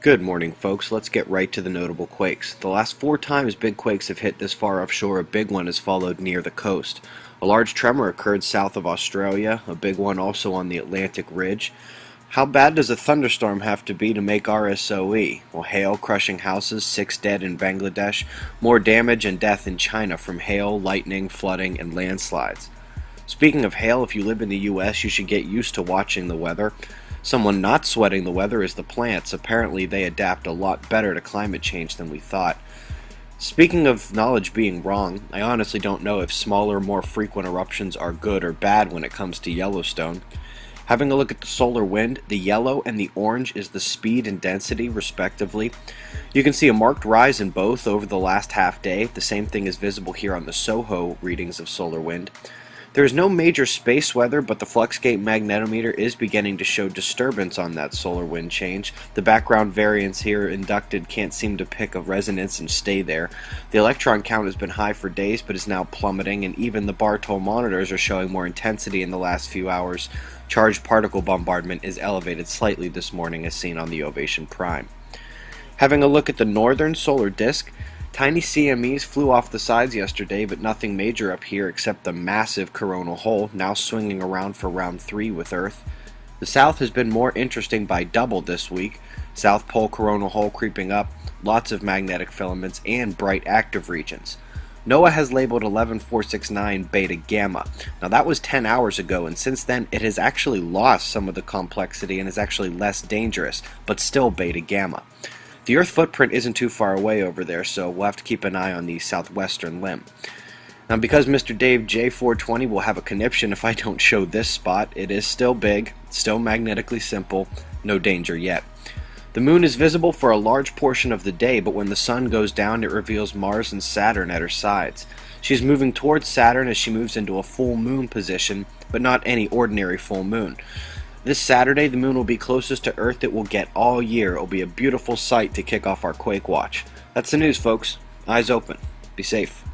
Good morning, folks. Let's get right to the notable quakes. The last 4 times big quakes have hit this far offshore, a big one has followed near the coast. A large tremor occurred south of Australia, a big one also on the Atlantic Ridge. How bad does a thunderstorm have to be to make RSOE? Well, hail crushing houses, 6 dead in Bangladesh, more damage and death in China from hail, lightning, flooding, and landslides. Speaking of hail, if you live in the US, you should get used to watching the weather. Someone not sweating the weather is the plants. Apparently they adapt a lot better to climate change than we thought. Speaking of knowledge being wrong, I honestly don't know if smaller, more frequent eruptions are good or bad when it comes to Yellowstone. Having a look at the solar wind, the yellow and the orange is the speed and density, respectively. You can see a marked rise in both over the last half day. The same thing is visible here on the SOHO readings of solar wind. There is no major space weather, but the Fluxgate magnetometer is beginning to show disturbance on that solar wind change. The background variance here inducted can't seem to pick a resonance and stay there. The electron count has been high for days, but is now plummeting, and even the Bartol monitors are showing more intensity in the last few hours. Charged particle bombardment is elevated slightly this morning, as seen on the Ovation Prime. Having a look at the northern solar disk, tiny CMEs flew off the sides yesterday, but nothing major up here except the massive coronal hole, now swinging around for round 3 with Earth. The south has been more interesting by double this week. South Pole coronal hole creeping up, lots of magnetic filaments, and bright active regions. NOAA has labeled 11469 Beta Gamma. Now that was 10 hours ago, and since then it has actually lost some of the complexity and is actually less dangerous, but still Beta Gamma. The Earth footprint isn't too far away over there, so we'll have to keep an eye on the southwestern limb. Now, because Mr. Dave J420 will have a conniption if I don't show this spot, it is still big, still magnetically simple, no danger yet. The moon is visible for a large portion of the day, but when the sun goes down, it reveals Mars and Saturn at her sides. She's moving towards Saturn as she moves into a full moon position, but not any ordinary full moon. This Saturday, the moon will be closest to Earth it will get all year. It will be a beautiful sight to kick off our Quake Watch. That's the news, folks. Eyes open. Be safe.